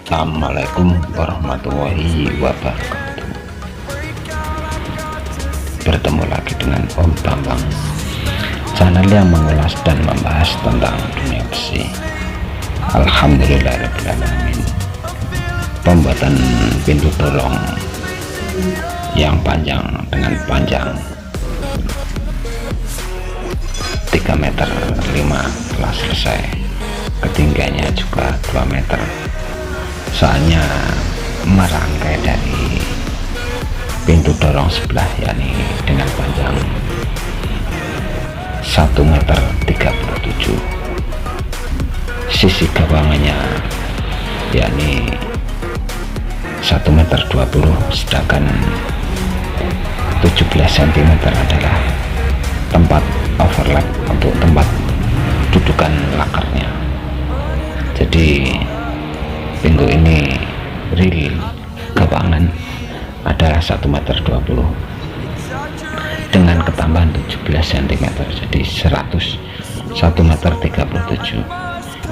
Assalamualaikum warahmatullahi wabarakatuh. Bertemu lagi dengan Om Bambang, channel yang mengulas dan membahas tentang dunia besi. Alhamdulillahirrahmanirrahim. Pembuatan pintu dorong yang panjang dengan panjang 3,5 meter telah selesai. Ketinggiannya juga 2 meter. Soalnya merangkai dari pintu dorong sebelah, yakni dengan panjang 1,37 meter. Sisi gawangannya yakni 1,20 meter, sedangkan 17 cm adalah tempat overlap untuk tempat dudukan lakarnya. Jadi pintu ini real gawangan adalah 1,20 meter dengan ketambahan 17 cm, jadi 101,37 meter.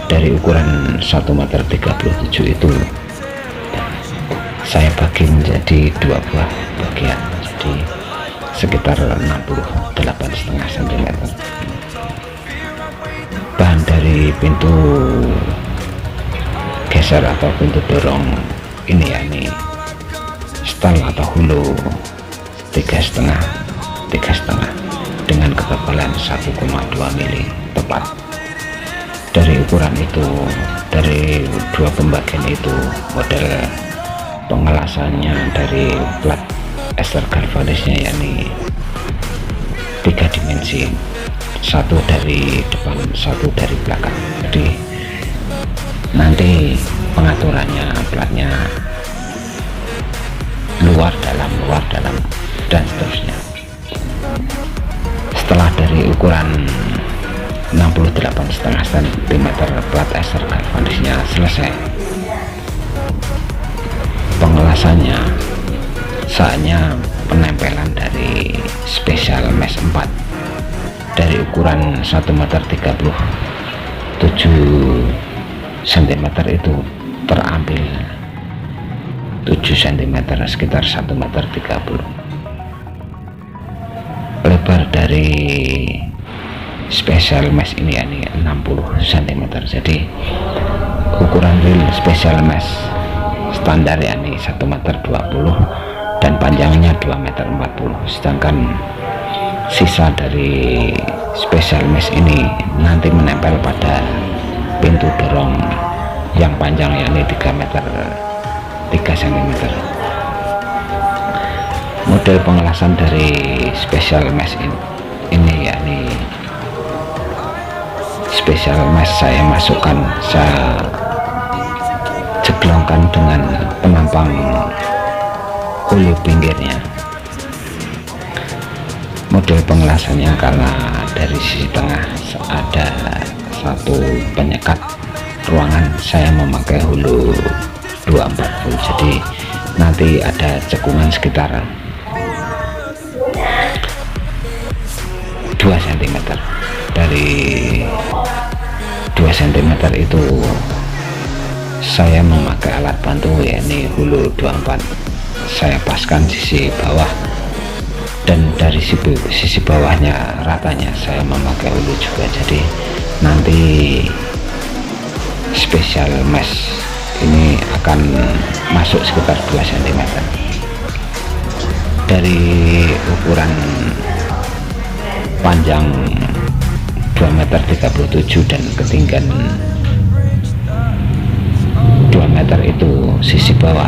Dari ukuran 1,37 meter itu saya bagi menjadi 2 buah bagian, jadi sekitar 68,5 cm. Bahan dari pintu geser atau pintu dorong ini yakni stal atau hulu 3,5 dengan ketebalan 1,2 mili tepat. Dari ukuran itu, dari dua pembagian itu, model pengelasannya dari plat ester galvanisnya yakni 3 dimensi, satu dari depan, satu dari belakang. Jadi nanti pengaturannya platnya luar dalam dan seterusnya. Setelah dari ukuran 68,5 cm plat ester galvanisnya selesai, pengelasannya saatnya penempelan dari special mesh 4 dari ukuran 1,37 meter cm itu terambil 7 cm, sekitar 1,30 meter. Lebar dari special mesh ini yakni 60 cm. Jadi ukuran real special mesh standar yakni 1,20 meter dan panjangnya 2,40 meter. Sedangkan sisa dari special mesh ini nanti menempel pada pintu dorong yang panjang yakni 3 cm. Model pengelasan dari special mesh ini yakni special mesh saya masukkan, saya jeblongkan dengan penampang hulu pinggirnya. Model pengelasannya karena dari sisi tengah ada satu penyekat ruangan, saya memakai hulu 24 volt, jadi nanti ada cekungan sekitar 2 cm. Dari 2 cm itu saya memakai alat bantu yakni hulu 24, saya paskan sisi bawah, dan dari sisi bawahnya ratanya saya memakai hulu juga. Jadi nanti special mesh ini akan masuk sekitar 2 cm. Dari ukuran panjang 2,37 meter dan ketinggian 2 meter itu sisi bawah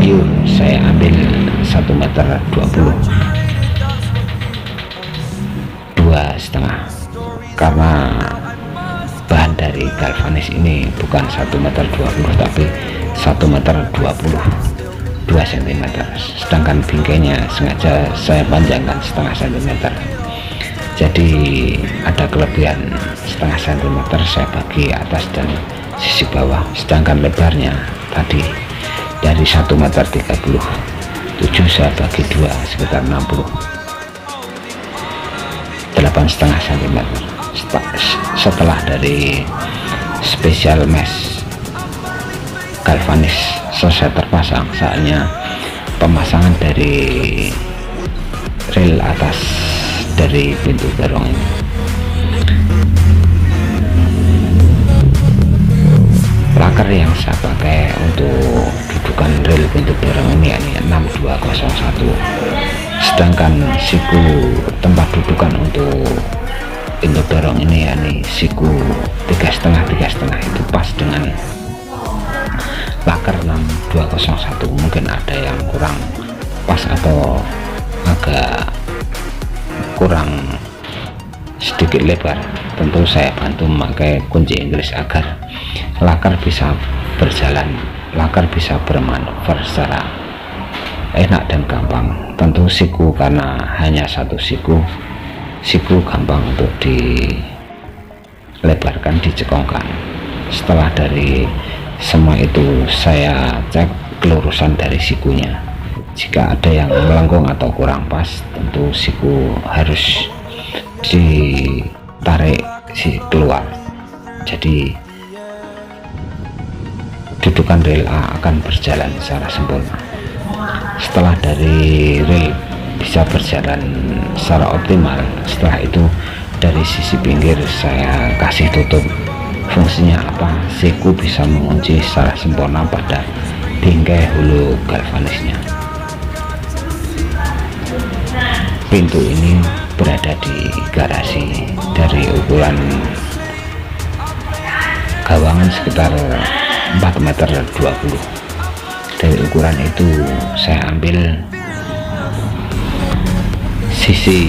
pure saya ambil 1,20 meter, 2,5, karena bahan dari galvanis ini bukan 1,20 meter tapi 1,20 meter 2 cm, sedangkan bingkainya sengaja saya panjangkan setengah cm jadi ada kelebihan setengah sentimeter saya bagi atas dan sisi bawah, sedangkan lebarnya tadi dari 1,37 meter saya bagi dua sekitar 8,5 cm. Setelah dari special mesh galvanis selesai terpasang, saatnya pemasangan dari rel atas dari pintu dorong ini. Laker yang saya pakai untuk dudukan rel pintu dorong ini 6201, sedangkan siku tempat dudukan untuk pintu dorong ini siku 3,5 itu pas dengan laker 6201. Mungkin ada yang kurang pas atau agak kurang sedikit lebar, tentu saya bantu memakai kunci Inggris agar laker bisa berjalan, laker bisa bermanuver secara enak dan gampang. Tentu siku karena hanya satu siku gampang untuk dilebarkan, dicekongkan. Setelah dari semua itu saya cek kelurusan dari sikunya. Jika ada yang melengkung atau kurang pas, tentu siku harus ditarik keluar, jadi dudukan rel A akan berjalan secara sempurna. Setelah dari rel bisa berjalan secara optimal, setelah itu dari sisi pinggir saya kasih tutup. Fungsinya apa? Siku bisa mengunci secara sempurna pada bingkai hulu galvanisnya. Pintu ini berada di garasi, dari ukuran gawangan sekitar 4,20 meter. Dari ukuran itu saya ambil sisi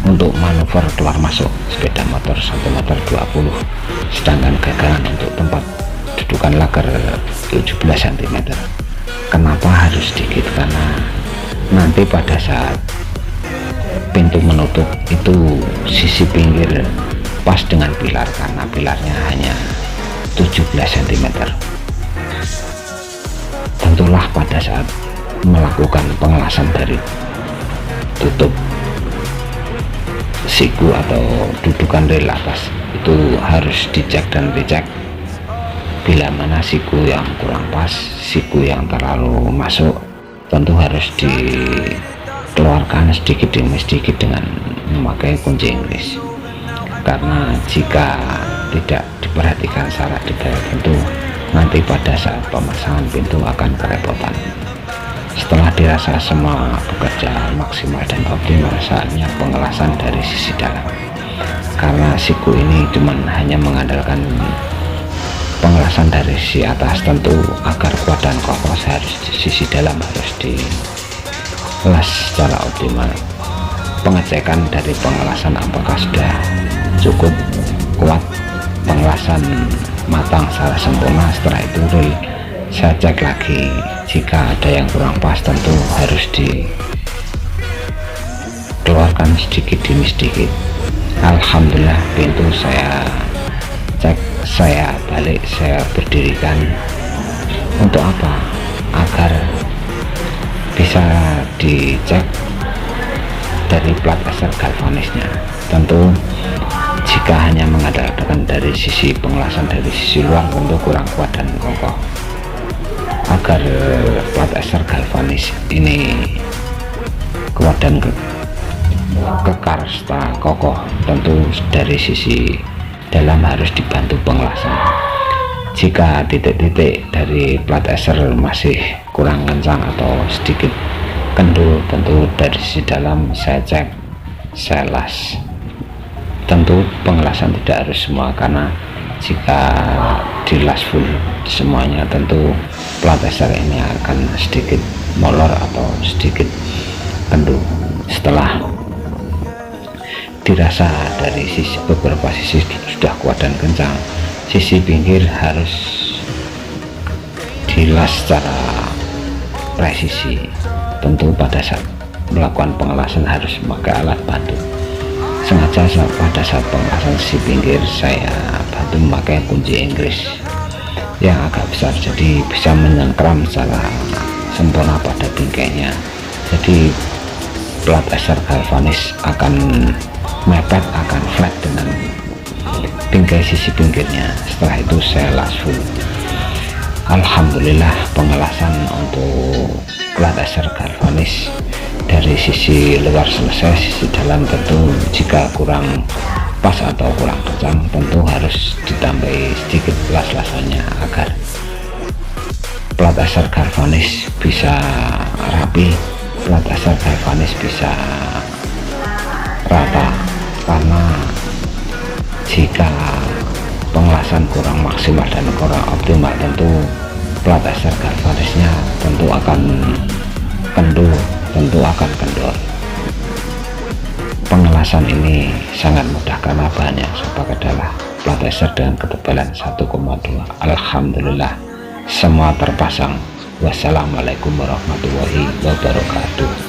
untuk manuver keluar masuk sepeda motor 1,20 meter, sedangkan gagangan untuk tempat dudukan laker 17 cm. Kenapa harus sedikit? Karena nanti pada saat pintu menutup itu sisi pinggir pas dengan pilar, karena pilarnya hanya 17 cm. Tentulah pada saat melakukan pengelasan dari tutup siku atau dudukan rel atas itu harus dicek dan dicek bila mana siku yang kurang pas, siku yang terlalu masuk, tentu harus dikeluarkan sedikit demi sedikit dengan memakai kunci Inggris. Karena jika tidak diperhatikan secara detail, tentu nanti pada saat pemasangan pintu akan kerepotan. Setelah dirasa semua bekerja maksimal dan optimal, saatnya pengelasan dari sisi dalam. Karena siku ini hanya mengandalkan pengelasan dari sisi atas, tentu agar kuat dan kokoh sisi dalam harus dielas secara optimal. Pengecekan dari pengelasan apakah sudah cukup kuat, pengelasan matang secara sempurna. Setelah itu rel saya cek lagi, jika ada yang kurang pas tentu harus dikeluarkan sedikit demi sedikit. Alhamdulillah pintu saya cek, saya balik, saya berdirikan. Untuk apa? Agar bisa dicek dari plat eser galvanisnya. Tentu jika hanya mengandalkan dari sisi pengelasan dari sisi luar tentu kurang kuat dan kokoh. Agar plat eser galvanis ini kuat dan kekar serta kokoh, tentu dari sisi dalam harus dibantu pengelasan. Jika titik-titik dari plat eser masih kurang kencang atau sedikit kendul, tentu dari sisi dalam saya cek, saya las. Tentu pengelasan tidak harus semua, karena jika dilas full semuanya tentu plat eser ini akan sedikit molor atau sedikit kendul. Setelah dirasa dari sisi beberapa sisi sudah kuat dan kencang, sisi pinggir harus dilas secara presisi. Tentu pada saat melakukan pengelasan harus memakai alat bantu. sengaja pada saat pengelasan sisi pinggir saya bantu memakai kunci Inggris yang agak besar, jadi bisa menyengkram secara sempurna pada bingkainya. Jadi plat Ester galvanis akan mepet, akan flat dengan bingkai sisi pinggirnya. Setelah itu saya las full. Alhamdulillah pengelasan untuk plat Ester galvanis dari sisi luar selesai. Sisi dalam tentu jika kurang pas atau kurang kencang tentu harus ditambahi sedikit las-lasannya agar plat Ester galvanis bisa rapi, plat Ester galvanis bisa rata. Karena jika pengelasan kurang maksimal dan kurang optimal tentu plat Ester galvanisnya tentu akan kendor. Pengelasan ini sangat mudah karena bahan yang saya pakai adalah plat Ester dengan ketebalan 1,2. Alhamdulillah semua terpasang. Wassalamualaikum warahmatullahi wabarakatuh.